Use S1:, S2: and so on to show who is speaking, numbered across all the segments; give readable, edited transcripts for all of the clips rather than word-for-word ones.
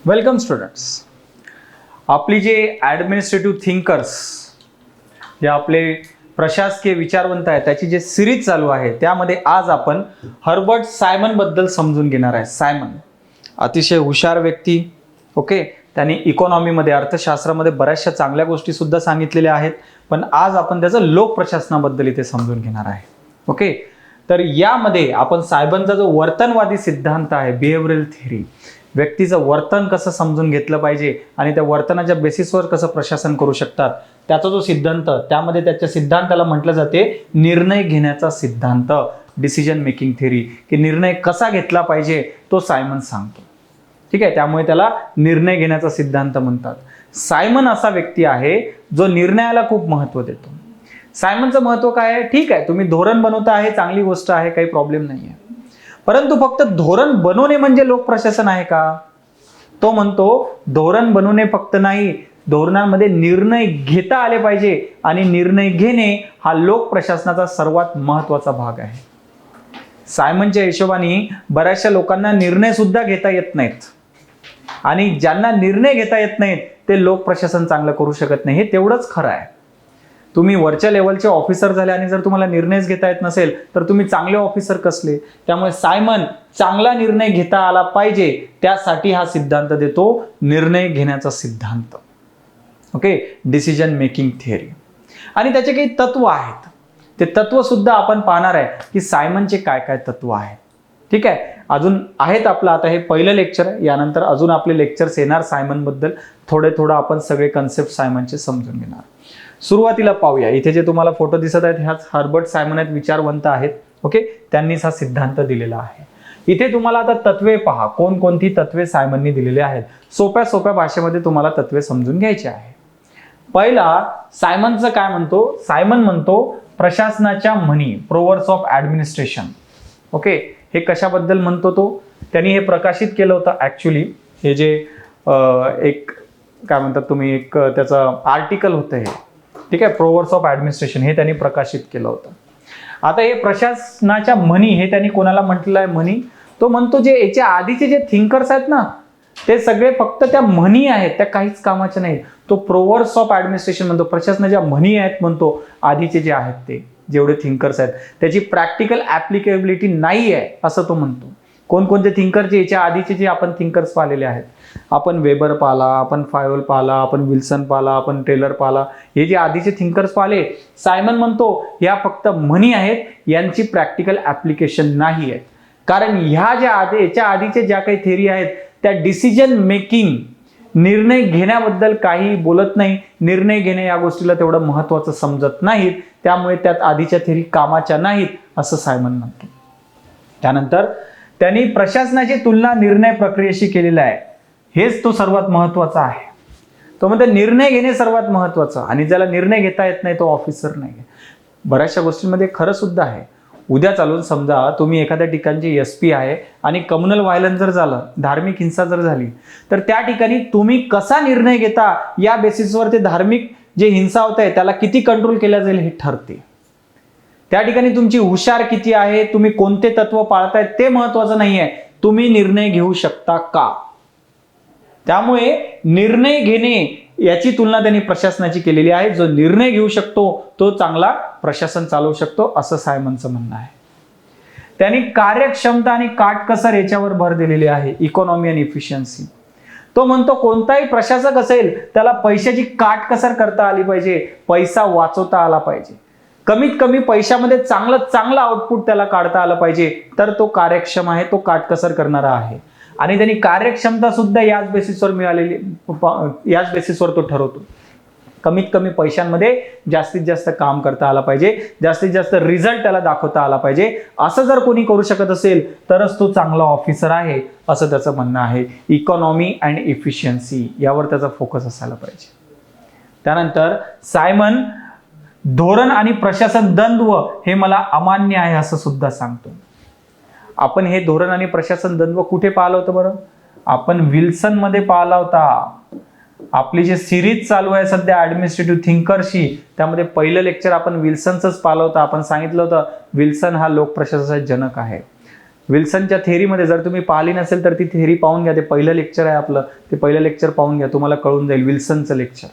S1: Welcome students. आपली जे administrative thinkers जे आपले प्रशासकीय विचारवंत आहेत त्याची जे सिरीज चालू आहे त्यामध्ये आज आपण हर्बर्ट सायमन बद्दल समजून घेणार आहे. सायमन अतिशय हुशार व्यक्ती. ओके, त्यांनी इकॉनॉमीमध्ये अर्थशास्त्रामध्ये बऱ्याचशा चांगल्या गोष्टी सुद्धा सांगितलेल्या आहेत, पण आज आपण त्याचं लोक प्रशासनाबद्दल इथे समजून घेणार आहे. ओके, तर यामध्ये आपण सायमनचा जो वर्तनवादी सिद्धांत आहे, बिहेवियरल थिअरी, व्यक्तीचं वर्तन कसं समजून घेतलं पाहिजे आणि त्या वर्तनाच्या बेसिसवर कसं प्रशासन करू शकतात त्याचा जो सिद्धांत, त्यामध्ये त्याच्या सिद्धांताला म्हटलं जाते निर्णय घेण्याचा सिद्धांत, डिसिजन मेकिंग थिअरी, की निर्णय कसा घेतला पाहिजे तो सायमन सांगतो. ठीक आहे, त्यामुळे त्याला निर्णय घेण्याचा सिद्धांत म्हणतात. सायमन असा व्यक्ती आहे जो निर्णयाला खूप महत्त्व देतो. सायमनचं महत्त्व काय आहे? ठीक आहे, तुम्ही धोरण बनवता आहे, चांगली गोष्ट आहे, काही प्रॉब्लेम नाही आहे, परंतु फक्त धोरण बनवणे म्हणजे लोक प्रशासन आहे का? तो म्हणतो धोरण बनवणे फक्त नाही, धोरणांमध्ये निर्णय घेता आले पाहिजे आणि निर्णय घेणे हा लोक प्रशासनाचा सर्वात महत्त्वाचा भाग आहे. सायमनच्या हिशोबाने बऱ्याचशा लोकांना निर्णय सुद्धा घेता येत नाहीत आणि ज्यांना निर्णय घेता येत नाहीत ते लोक प्रशासन चांगलं करू शकत नाही. हे तेवढंच खरं आहे. तुम्ही वरच्या लेवलचे ऑफिसर झाले आणि जर तुम्हाला निर्णयच घेता येत नसेल तर तुम्ही चांगले ऑफिसर कसले? त्यामुळे सायमन चांगला निर्णय घेता आला पाहिजे त्यासाठी हा सिद्धांत देतो, निर्णय घेण्याचा सिद्धांत. Okay, decision making theory. आणि त्याचे काही तत्व आहेत, ते तत्व सुद्धा आपण पाहणार आहे की सायमनचे काय काय तत्व आहेत. ठीक आहे, अजून आहेत आपलं आता हे पहिलं लेक्चर आहे, यानंतर अजून आपले लेक्चर्स येणार सायमन बद्दल. थोडं आपण सगळे कन्सेप्ट सायमनचे समजून घेणार. सुरुवातीला पाहूया, इथे जे तुम्हाला फोटो दिसत आहेत ह्याच हर्बर्ट सायमन आहेत, विचारवंत आहेत. ओके, त्यांनीच हा सिद्धांत दिलेला आहे. इथे तुम्हाला आता तत्वे पहा, कोणकोणती तत्वे सायमननी दिलेली आहेत. सोप्या भाषेमध्ये तुम्हाला तत्वे समजून घ्यायची आहे. पहिला, सायमनचं काय म्हणतो? सायमन म्हणतो प्रशासनाच्या म्हणी, प्रोवर्ब्स ऑफ ॲडमिनिस्ट्रेशन. ओके, हे कशाबद्दल म्हणतो तो? त्यांनी हे प्रकाशित केलं होतं. ॲक्च्युली हे जे एक काय म्हणतात तुम्ही, एक त्याचं आर्टिकल होतं हे. ठीक आहे, प्रोवर्ब्स ऑफ ॲडमिनिस्ट्रेशन हे त्यांनी प्रकाशित केलं होतं. आता हे प्रशासनाच्या म्हणी हे त्यांनी कोणाला म्हटलेलं आहे? म्हणी. तो म्हणतो जे याच्या आधीचे जे थिंकर्स आहेत ना ते सगळे फक्त त्या म्हणी आहेत, त्या काहीच कामाच्या नाहीत. तो प्रोवर्ब्स ऑफ ॲडमिनिस्ट्रेशन म्हणतो, प्रशासनाच्या म्हणी आहेत म्हणतो आधीचे जे आहेत ते जेवढे थिंकर्स आहेत त्याची प्रॅक्टिकल ॲप्लिकेबिलिटी नाही आहे असं तो म्हणतो. कोणकोणते थिंकरचे याच्या आधीचे जे आपण थिंकर्स पाहिलेले आहेत, आपण वेबर पाहिला, आपण फायोल पाहिला, आपण विल्सन पाहिला, आपण टेलर पाहिला, हे जे आधीचे थिंकर्स पाहिले, सायमन म्हणतो ह्या फक्त म्हणी आहेत, यांची प्रॅक्टिकल ॲप्लिकेशन नाही आहे. कारण ह्या ज्या याच्या आधीचे ज्या काही थिअरी आहेत त्या डिसिजन मेकिंग, निर्णय घेण्याबद्दल काही बोलत नाही, निर्णय घेणे या गोष्टीला तेवढं महत्त्वाचं समजत नाहीत, त्यामुळे त्यात आधीच्या थिअरी कामाच्या नाहीत असं सायमन म्हणतो. त्यानंतर त्यांनी प्रशासनाची तुलना निर्णय प्रक्रियेशी केलेला आहे. हेच तो सर्वात महत्त्वाचा आहे. तो म्हणतो निर्णय घेणे सर्वात महत्त्वाचं, आणि ज्याला निर्णय घेता येत नाही तो ऑफिसर नाही. बऱ्याचशा गोष्टींमध्ये खरं सुद्धा आहे. उद्या चालून समजा तुम्ही एखाद्या ठिकाणचे SP आहे आणि कम्युनल व्हायलन्स जर झालं, धार्मिक हिंसा जर झाली, तर त्या ठिकाणी तुम्ही कसा निर्णय घेता या बेसिसवर ते धार्मिक जे हिंसा होत आहे त्याला किती कंट्रोल केल्या जाईल हे ठरते. त्या ठिकाणी तुमची हुशार किती आहे, तुम्ही कोणते तत्व पाळताय ते महत्वाचं नाही आहे, तुम्ही निर्णय घेऊ शकता का. त्यामुळे निर्णय घेणे याची तुलना त्यांनी प्रशासनाची केलेली आहे. जो निर्णय घेऊ शकतो तो चांगला प्रशासन चालवू शकतो असं सायमनचं म्हणणं आहे. त्यांनी कार्यक्षमता आणि काटकसर याच्यावर भर दिलेली आहे, इकॉनॉमी आणि इफिशियन्सी. तो म्हणतो कोणताही प्रशासक असेल त्याला पैशाची काटकसर करता आली पाहिजे, पैसा वाचवता आला पाहिजे, कमीत कमी पैशामध्ये चांगलं आउटपुट त्याला काढता आलं पाहिजे, तर तो कार्यक्षम आहे, तो काटकसर करणारा आहे. आणि त्यांनी कार्यक्षमता सुद्धा याच बेसिसवर तो ठरवतो. कमीत कमी पैशांमध्ये जास्तीत जास्त काम करता आला पाहिजे, जास्तीत जास्त रिझल्ट त्याला दाखवता आला पाहिजे. असं जर कोणी करू शकत असेल तरच तो चांगला ऑफिसर आहे असं त्याचं म्हणणं आहे. इकॉनॉमी अँड इफिशियन्सी यावर त्याचा फोकस असायला पाहिजे. त्यानंतर सायमन धोरण आणि प्रशासन द्वंद्व हे मला अमान्य आहे असं सुद्धा सांगतो. आपण हे धोरण आणि प्रशासन द्वंद्व कुठे पाहिलं होतं बरं? आपण विल्सन मध्ये पाहिला होता. आपली जे सिरीज चालू आहे सध्या ॲडमिनिस्ट्रेटिव्ह थिंकरशी, त्यामध्ये पहिलं लेक्चर आपण विल्सनचंच पाहिलं होतं. आपण सांगितलं होतं विल्सन हा लोक प्रशासनाचा जनक आहे. विल्सनच्या थेअरीमध्ये जर तुम्ही पाहिली नसेल तर ती थेअरी पाहून घ्या. ते पहिलं लेक्चर आहे आपलं, ते पहिलं लेक्चर पाहून घ्या, तुम्हाला कळून जाईल विल्सनचं लेक्चर.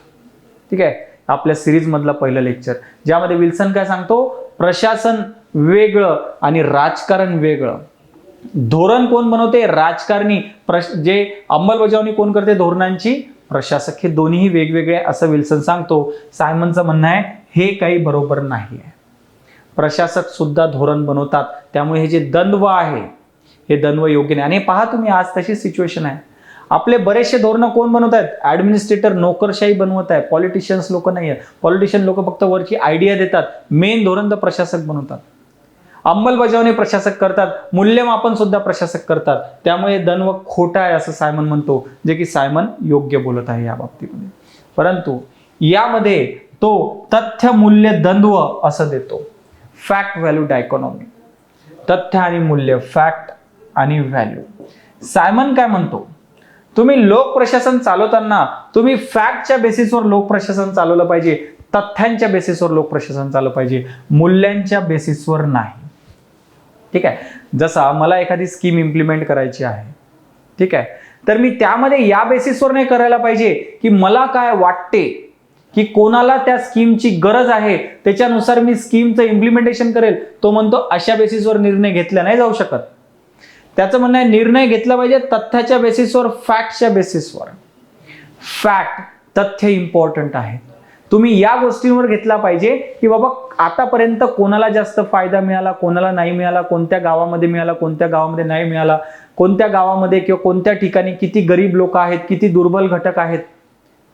S1: ठीक आहे, आपल्या सिरीजमधलं पहिलं लेक्चर, ज्यामध्ये विल्सन काय सांगतो, प्रशासन वेगळं आणि राजकारण वेगळं. धोरण कोण बनवते, राजकारणी. जे अंमलबजावणी कोण करते धोरणांची, प्रशासक. हे दोन्हीही वेगवेगळे असं विल्सन सांगतो. सायमनचं म्हणणं आहे हे काही बरोबर नाही आहे. प्रशासक सुद्धा धोरण बनवतात, त्यामुळे हे जे द्वंद्व आहे हे द्वंद्व योग्य नाही. आणि पहा तुम्ही, आज तशी सिच्युएशन आहे. आपले बरेचसे धोरणं कोण बनवत आहेत, ऍडमिनिस्ट्रेटर, नोकरशाही बनवत आहे. पॉलिटिशियन्स लोक नाही आहेत. पॉलिटिशियन लोक फक्त वरची आयडिया देतात, मेन धोरण तर प्रशासक बनवतात. अंमलबजावणी प्रशासक करतात, मूल्यमापन सुद्धा प्रशासक करतात. त्यामुळे द्वंद्व खोटा आहे असं सायमन म्हणतो, जे की सायमन योग्य बोलत आहे या बाबतीमध्ये. परंतु यामध्ये तो तथ्य मूल्य द्वंद्व असं देतो, फॅक्ट व्हॅल्यू डायकोनॉमी. तथ्य आणि मूल्य, फॅक्ट आणि व्हॅल्यू. सायमन काय म्हणतो, तुम्ही लोक प्रशासन चालवताना तुम्ही फॅक्टच्या बेसिसवर लोक प्रशासन चालवलं पाहिजे, तथ्यांच्या बेसिसवर लोक प्रशासन चालवलं पाहिजे, मूल्यांच्या बेसिसवर नाही. ठीक आहे, जसा मला एखादी स्कीम इम्प्लिमेंट करायची आहे, ठीक आहे, तर मी त्यामध्ये या बेसिसवर नाही करायला पाहिजे की मला काय वाटते, की कोणाला त्या स्कीमची गरज आहे त्याच्यानुसार मी स्कीमचं इम्प्लिमेंटेशन करेल. तो म्हणतो अशा बेसिसवर निर्णय घेतला नाही जाऊ शकत. त्याचं म्हणणं आहे निर्णय घेतला पाहिजे तथ्याच्या बेसिसवर, फॅक्टच्या बेसिसवर. फॅक्ट, तथ्य इम्पॉर्टंट आहे. तुम्ही या गोष्टींवर घेतला पाहिजे की बाबा आतापर्यंत कोणाला जास्त फायदा मिळाला, कोणाला नाही मिळाला, कोणत्या गावामध्ये मिळाला, कोणत्या गावामध्ये नाही मिळाला, कोणत्या गावामध्ये किंवा कोणत्या ठिकाणी किती गरीब लोक आहेत, किती दुर्बल घटक आहेत,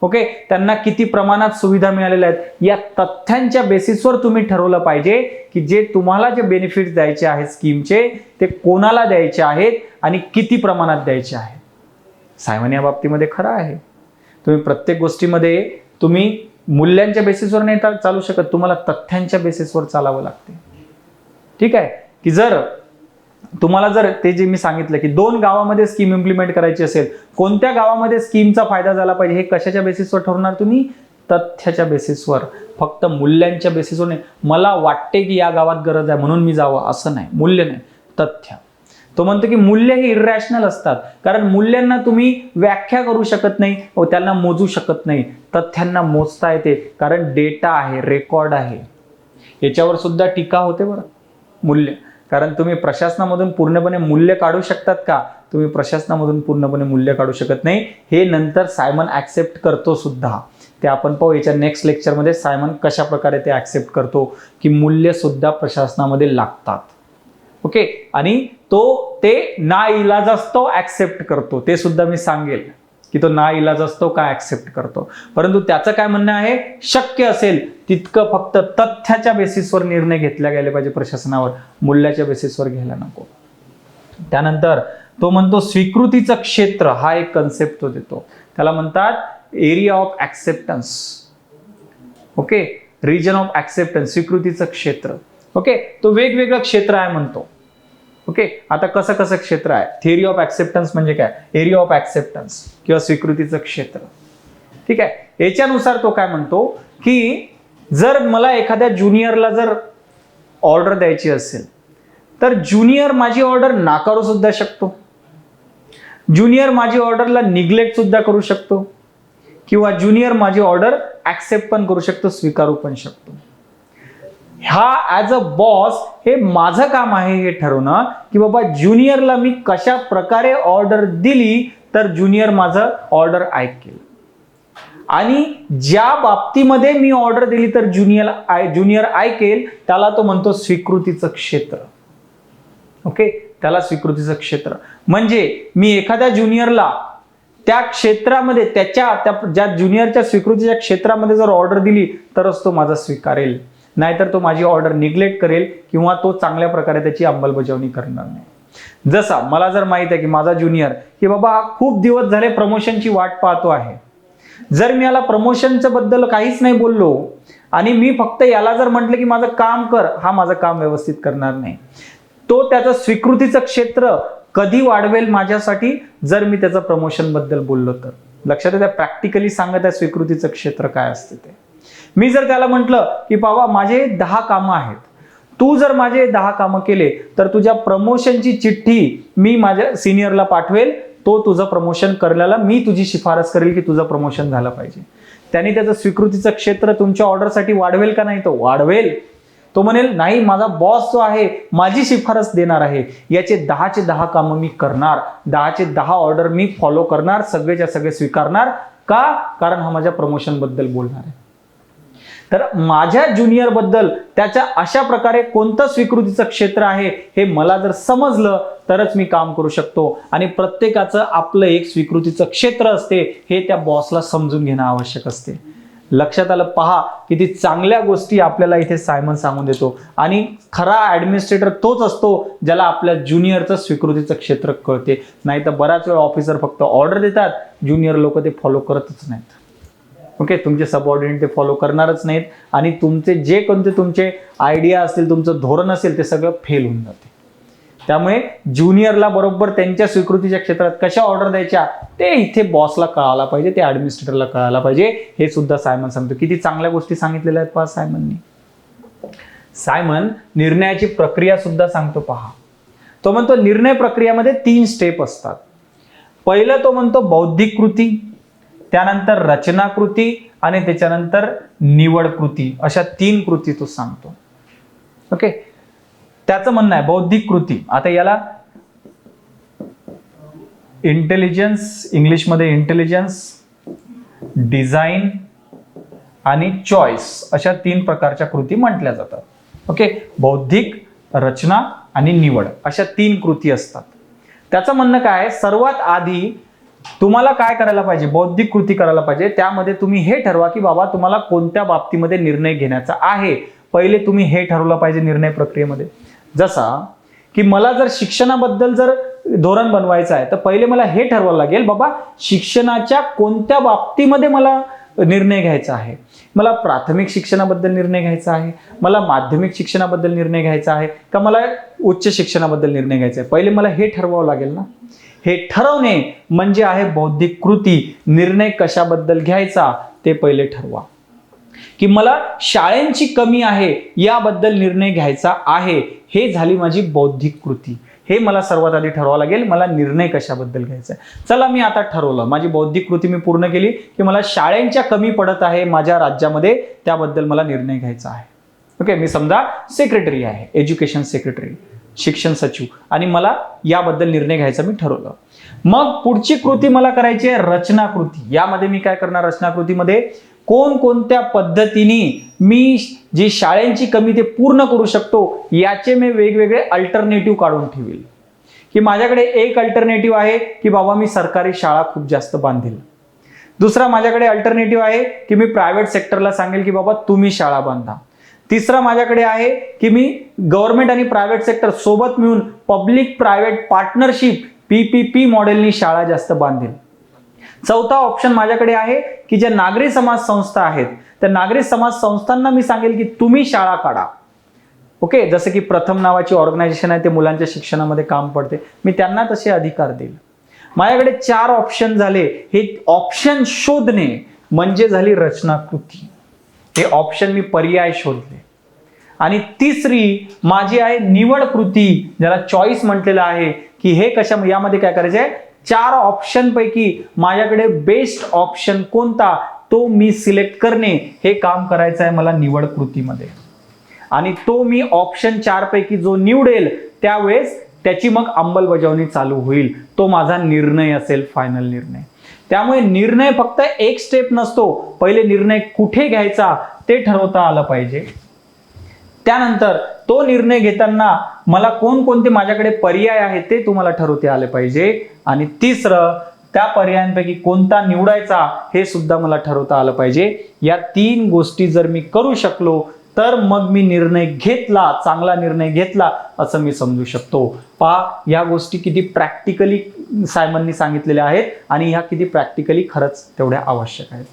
S1: ओके, त्यांना किती प्रमाणात सुविधा मिळालेल्या आहेत. या तथ्यांच्या बेसिसवर तुम्ही ठरवलं पाहिजे की जे तुम्हाला जे बेनिफिट्स द्यायचे आहेत स्कीमचे, ते कोणाला द्यायचे आहेत आणि किती प्रमाणात द्यायचे आहेत. सायमन या बाबतीमध्ये खरं आहे. तुम्ही प्रत्येक गोष्टीमध्ये तुम्ही मूल्यांच्या बेसिसवर नाही चालू शकत, तुम्हाला तथ्यांच्या बेसिसवर चालावं लागते. ठीक आहे, की जर तुम्हाला जर ते जे मी सांगितलं की 2 गावामध्ये स्कीम इम्प्लिमेंट करायची असेल, कोणत्या गावामध्ये स्कीमचा फायदा झाला पाहिजे हे कशाच्या बेसिसवर ठरवणार तुम्ही, तथ्याच्या बेसिसवर. फक्त मूल्यांच्या बेसिसवर नाही, मला वाटते की या गावात गरज आहे म्हणून मी जावं असं नाही, मूल्य नाही, तथ्य. तो म्हणतो की मूल्य हे इरॅशनल असतात, कारण मूल्यांना तुम्ही व्याख्या करू शकत नाही व त्यांना मोजू शकत नाही. तथ्यांना मोजता येते, कारण डेटा आहे, रेकॉर्ड आहे. याच्यावर सुद्धा टीका होते बरं, मूल्य. कारण तुम्ही प्रशासनामधून पूर्णपणे मूल्य काढू शकतात का, तुम्ही प्रशासनामधून पूर्णपणे मूल्य काढू शकत नाही. हे नंतर सायमन ऍक्सेप्ट करतो सुद्धा, ते आपण पाहू याच्या नेक्स्ट लेक्चरमध्ये. सायमन कशा प्रकारे ते ऍक्सेप्ट करतो की मूल्य सुद्धा प्रशासनामध्ये लागतात. ओके, आणि तो ते नाइलाजास्तव ऍक्सेप्ट करतो, ते सुद्धा मी सांगेल की तो नाइलाजास्तव का ऍक्सेप्ट करतो. परंतु त्याचं काय म्हणणं आहे, शक्य असेल तितकं फक्त तथ्याच्या बेसिसवर निर्णय घेतला गेले पाहिजे प्रशासनावर, मूल्याच्या बेसिसवर घ्यायला नको. त्यानंतर तो म्हणतो स्वीकृतीचं क्षेत्र, हा एक कन्सेप्ट तो देतो. त्याला म्हणतात area of acceptance. Okay, region of acceptance, स्वीकृतीचं क्षेत्र. ओके, तो वेगवेगळं क्षेत्र आहे म्हणतो. ओके, आता कसं कसं क्षेत्र आहे, थिअरी ऑफ ऍक्सेप्टन्स म्हणजे काय, एरिया ऑफ ऍक्सेप्टन्स किंवा स्वीकृतीचं क्षेत्र. ठीक आहे, याच्यानुसार तो काय म्हणतो की जर मला एखाद्या ज्युनियरला जर ऑर्डर द्यायची असेल तर ज्युनियर माझी ऑर्डर नाकारू सुद्धा शकतो, ज्युनियर माझी ऑर्डरला निग्लेक्ट सुद्धा करू शकतो, किंवा ज्युनियर माझी ऑर्डर ऍक्सेप्ट पण करू शकतो, स्वीकारू पण शकतो. हा ऍज अ बॉस हे माझं काम आहे हे ठरवणं की बाबा ज्युनियरला मी कशा प्रकारे ऑर्डर दिली तर ज्युनियर माझं ऑर्डर ऐकेल, आणि ज्या बाबतीमध्ये मी ऑर्डर दिली तर ज्युनियर ऐकेल, त्याला तो म्हणतो स्वीकृतीचं क्षेत्र. ओके, त्याला स्वीकृतीचं क्षेत्र म्हणजे मी एखाद्या ज्युनियरला त्या क्षेत्रामध्ये ज्या ज्युनियरच्या स्वीकृतीच्या क्षेत्रामध्ये जर ऑर्डर दिली तरच तो माझा स्वीकारेल, नाहीतर तो माझी ऑर्डर निग्लेक्ट करेल किंवा तो चांगल्या प्रकारे त्याची अंमलबजावणी करणार नाही. जसा मला जर माहित आहे की माझा ज्युनियर की बाबा हा खूप दिवस झाले प्रमोशनची वाट पाहतो आहे, जर मी याला प्रमोशनच्या बद्दल काहीच नाही बोललो आणि मी फक्त याला जर म्हटलं की माझं काम कर, हा माझं काम व्यवस्थित करणार नाही. तो त्याचं स्वीकृतीचं क्षेत्र कधी वाढवेल माझ्यासाठी, जर मी त्याचं प्रमोशन बद्दल बोललो तर. लक्षात येतं, प्रॅक्टिकली सांगत आहे स्वीकृतीचं क्षेत्र काय असते ते. मी जर त्याला म्हटलं की बाबा माझे 10 कामं आहेत, तू जर माझे 10 कामं केले तर तुझ्या प्रमोशनची चिठ्ठी मी माझ्या सिनियरला पाठवेल, तो तुझं प्रमोशन करायला मी तुझी शिफारस करेल की तुझं प्रमोशन झालं पाहिजे. त्याने त्याचं स्वीकृतीचं क्षेत्र तुमच्या ऑर्डरसाठी वाढवेल का नाही? तो वाढवेल. तो म्हणेल नाही, माझा बॉस जो आहे माझी शिफारस देणार आहे, याचे 10चे 10 कामं मी करणार, 10चे 10 ऑर्डर मी फॉलो करणार, सगळेच्या सगळे स्वीकारणार. का? कारण हा माझ्या प्रमोशन बद्दल बोलणार आहे. तर माझ्या ज्युनियर बद्दल त्याच्या अशा प्रकारे कोणतं स्वीकृतीचं क्षेत्र आहे हे मला जर समजलं तरच मी काम करू शकतो. आणि प्रत्येकाचं आपलं एक स्वीकृतीचं क्षेत्र असते, हे त्या बॉसला समजून घेणं आवश्यक असते. लक्षात आलं? पहा किती चांगल्या गोष्टी आपल्याला इथे सायमन सांगून देतो. आणि खरा ऍडमिनिस्ट्रेटर तोच असतो ज्याला आपल्या ज्युनियरचं स्वीकृतीचं क्षेत्र कळते. नाही तर बराच वेळ ऑफिसर फक्त ऑर्डर देतात, ज्युनियर लोक ते फॉलो करतच नाहीत. ओके, तुमचे सबऑर्डिनेट ते फॉलो करणारच नाहीत आणि तुमचे जे कोणते तुमचे आयडिया असतील, तुमचं धोरण असेल, ते सगळं फेल होऊन जाते. त्यामुळे ज्युनियरला बरोबर त्यांच्या स्वीकृतीच्या क्षेत्रात कशा ऑर्डर द्यायच्या ते इथे बॉसला कळायला पाहिजे, ते ऍडमिनिस्ट्रेटरला कळायला पाहिजे. हे सुद्धा सायमन सांगतो. किती चांगल्या गोष्टी सांगितलेल्या आहेत पहा सायमननी. सायमन निर्णयाची प्रक्रिया सुद्धा सांगतो पहा. तो म्हणतो निर्णय प्रक्रियामध्ये 3 स्टेप असतात. पहिलं तो म्हणतो बौद्धिक कृती, त्यानंतर रचना कृती आणि त्याच्यानंतर निवड कृती, अशा 3 कृती तो सांगतो. ओके, त्याचं म्हणणं आहे बौद्धिक कृती. आता याला इंटेलिजन्स, इंग्लिशमध्ये इंटेलिजन्स, डिझाईन आणि चॉईस, अशा 3 प्रकारच्या कृती म्हटल्या जातात. ओके, बौद्धिक, रचना आणि निवड, अशा 3 कृती असतात. त्याचं म्हणणं काय आहे, सर्वात आधी तुम्हाला काय करायला पाहिजे, बौद्धिक कृती करायला पाहिजे. त्यामध्ये तुम्ही हे ठरवा की बाबा तुम्हाला कोणत्या बाबतीमध्ये निर्णय घ्यायचा आहे. पहिले तुम्ही हे ठरवलं पाहिजे निर्णय प्रक्रियेमध्ये. जसा की मला जर शिक्षणाबद्दल जर धोरण बनवायचं आहे तर पहिले मला हे ठरवावं लागेल बाबा शिक्षणाच्या कोणत्या बाबतीमध्ये मला निर्णय घ्यायचा आहे. मला प्राथमिक शिक्षणाबद्दल निर्णय घ्यायचा आहे, मला माध्यमिक शिक्षणाबद्दल निर्णय घ्यायचा आहे, का मला उच्च शिक्षणाबद्दल निर्णय घ्यायचा आहे. पहिले मला हे ठरवावं लागेल ना. हे ठरवणे म्हणजे आहे बौद्धिक कृती. निर्णय कशाबद्दल घ्यायचा ते पहिले ठरवा. की मला शाळेंची कमी आहे याबद्दल निर्णय घ्यायचा आहे, हे झाली माझी बौद्धिक कृती. हे मला सर्वात आधी ठरवावं लागेल, मला निर्णय कशाबद्दल घ्यायचा आहे. चला मी आता ठरवलं, माझी बौद्धिक कृती मी पूर्ण केली की मला शाळेंच्या कमी पडत आहे माझ्या राज्यामध्ये, त्याबद्दल मला निर्णय घ्यायचा आहे. ओके, मी समजा सेक्रेटरी आहे, एज्युकेशन सेक्रेटरी, शिक्षण सचिव, आणि मला याबद्दल निर्णय घ्यायचा मी ठरवलं. मग पुढची कृती मला करायची आहे रचना कृती. यामध्ये मी काय करणार, रचना कृतीमध्ये कोणकोणत्या पद्धतीने मी जी शाळेंची कमी ते पूर्ण करू शकतो याचे मी वेगवेगळे अल्टरनेटिव्ह काढून ठेवेल. की माझ्याकडे एक अल्टरनेटिव्ह आहे की बाबा मी सरकारी शाळा खूप जास्त बांधेल. दुसरा माझ्याकडे अल्टरनेटिव्ह आहे की मी प्रायव्हेट सेक्टरला सांगेल की बाबा तुम्ही शाळा बांधा. तिसरा माझ्याकडे आहे की मी गव्हर्नमेंट आणि प्रायव्हेट सेक्टर सोबत मिळून पब्लिक प्रायव्हेट पार्टनरशिप PPP मॉडेलनी शाळा जास्त बांधेल. चौथा ऑप्शन माझ्याकडे आहे की ज्या नागरी समाज संस्था आहेत त्या नागरी समाज संस्थांना मी सांगेल की तुम्ही शाळा काढा. ओके, जसं की प्रथम नावाची ऑर्गनायझेशन आहे, ते मुलांच्या शिक्षणामध्ये काम पडते, मी त्यांना तसे अधिकार देईल. माझ्याकडे 4 ऑप्शन झाले. हे ऑप्शन शोधणे म्हणजे झाली रचनाकृती. हे ऑप्शन मी पर्याय शोधले. आणि तिसरी माझी आहे निवड कृती, ज्याला चॉईस म्हटलेलं आहे. की हे कशा, यामध्ये काय करायचं आहे, 4 ऑप्शन पैकी माझ्याकडे बेस्ट ऑप्शन कोणता तो मी सिलेक्ट करणे, हे काम करायचं आहे मला निवड कृतीमध्ये. आणि तो मी ऑप्शन 4 पैकी जो निवडेल त्यावेळेस त्याची मग अंमलबजावणी चालू होईल. तो माझा निर्णय असेल, फायनल निर्णय. त्यामुळे निर्णय फक्त एक स्टेप नसतो, पहिले निर्णय कुठे घ्यायचा ते ठरवता आलं पाहिजे. त्यानंतर तो निर्णय घेताना मला कोणकोणते माझ्याकडे पर्याय आहेत ते तुम्हाला ठरवता आले पाहिजे. आणि तिसरं, त्या पर्यायांपैकी कोणता निवडायचा हे सुद्धा मला ठरवता आलं पाहिजे. या 3 गोष्टी जर मी करू शकलो तर मग मी निर्णय घेतला, चांगला निर्णय घेतला असं मी समजू शकतो. पहा, या गोष्टी किती प्रॅक्टिकली सायमननी सांगितलेल्या आहेत आणि ह्या किती प्रॅक्टिकली खरंच तेवढ्या आवश्यक आहेत.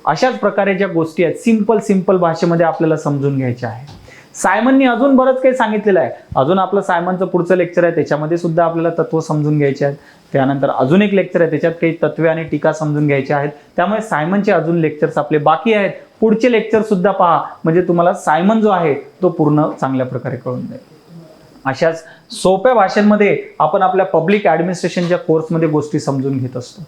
S1: अशाच प्रकारे ज्या गोष्टी आहेत सिंपल भाषेमध्ये आपल्याला समजून घ्यायच्या आहेत. सायमननी अजून बरंच काही सांगितलेलं आहे. अजून आपलं सायमनचं पुढचं लेक्चर आहे, त्याच्यामध्ये सुद्धा आपल्याला तत्व समजून घ्यायचे आहेत. त्यानंतर अजून एक लेक्चर आहे, त्याच्यात काही तत्वे आणि टीका समजून घ्यायच्या आहेत. त्यामुळे सायमनचे अजून लेक्चर्स आपले बाकी आहेत. पुढचे लेक्चर सुद्धा पहा, म्हणजे तुम्हाला सायमन जो आहे तो पूर्ण चांगल्या प्रकारे कळून जाईल. अशाच सोप्या भाषेमध्ये आपण आपल्या पब्लिक ॲडमिनिस्ट्रेशनच्या कोर्समध्ये गोष्टी समजून घेत असतो.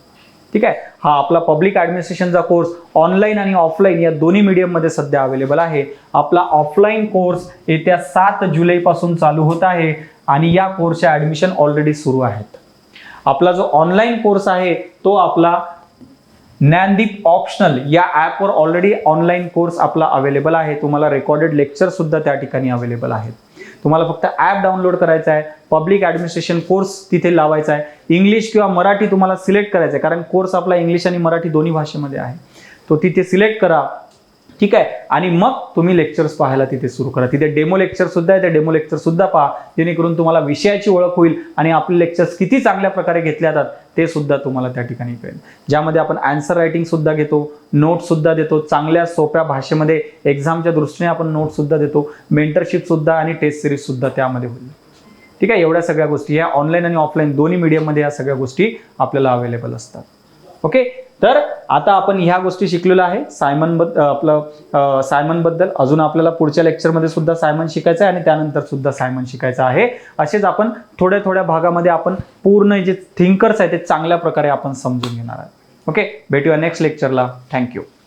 S1: ठीक आहे. हा आपला पब्लिक ॲडमिनिस्ट्रेशनचा कोर्स ऑनलाईन आणि ऑफलाईन या दोन्ही मीडियममध्ये सध्या अवेलेबल आहे. आपला ऑफलाईन कोर्स येत्या 7 जुलैपासून चालू होत आहे आणि या कोर्सचे ॲडमिशन ऑलरेडी सुरू आहेत. आपला जो ऑनलाईन कोर्स आहे तो आपला ज्ञानदीप ऑप्शनल या ॲपवर ऑलरेडी ऑनलाईन कोर्स आपला अवेलेबल आहे. तुम्हाला रेकॉर्डेड लेक्चर सुद्धा त्या ठिकाणी अवेलेबल आहेत. तुम्हाला फक्त ॲप डाउनलोड करायचा आहे, पब्लिक ॲडमिनिस्ट्रेशन कोर्स तिथे लावायचा आहे, इंग्लिश किंवा मराठी तुम्हाला सिलेक्ट करायचं आहे, कारण कोर्स आपला इंग्लिश आणि मराठी दोन्ही भाषेमध्ये आहे. तो तिथे सिलेक्ट करा. ठीक आहे. आणि मग तुम्ही लेक्चर्स पाहायला तिथे सुरू करा. तिथे डेमो लेक्चर सुद्धा आहे, ते डेमो लेक्चर सुद्धा पहा, जेणेकरून तुम्हाला विषयाची ओळख होईल आणि आपले लेक्चर्स किती चांगल्या प्रकारे घेतले जातात ते सुद्धा तुम्हाला त्या ठिकाणी कळेल. ज्यामध्ये आपण आन्सर रायटिंग सुद्धा घेतो, नोट सुद्धा देतो, चांगल्या सोप्या भाषेमध्ये एक्झामच्या दृष्टीने आपण नोट सुद्धा देतो, मेंटरशिप सुद्धा आणि टेस्ट सिरीज सुद्धा त्यामध्ये होईल. ठीक आहे. एवढ्या सगळ्या गोष्टी या ऑनलाईन आणि ऑफलाईन दोन्ही मीडियममध्ये या सगळ्या गोष्टी आपल्याला अवेलेबल असतात. ओके. तर आता आपण ह्या गोष्टी शिकलेलो आहे सायमन बद्दल. अजून आपल्याला पुढच्या लेक्चरमध्ये सुद्धा सायमन शिकायचं आहे आणि त्यानंतर सुद्धा सायमन शिकायचं आहे. असेच आपण थोड्या थोड्या भागामध्ये आपण पूर्ण जे थिंकर्स आहेत ते चांगल्या प्रकारे आपण समजून घेणार आहोत. ओके. भेटूया नेक्स्ट लेक्चरला. थँक्यू.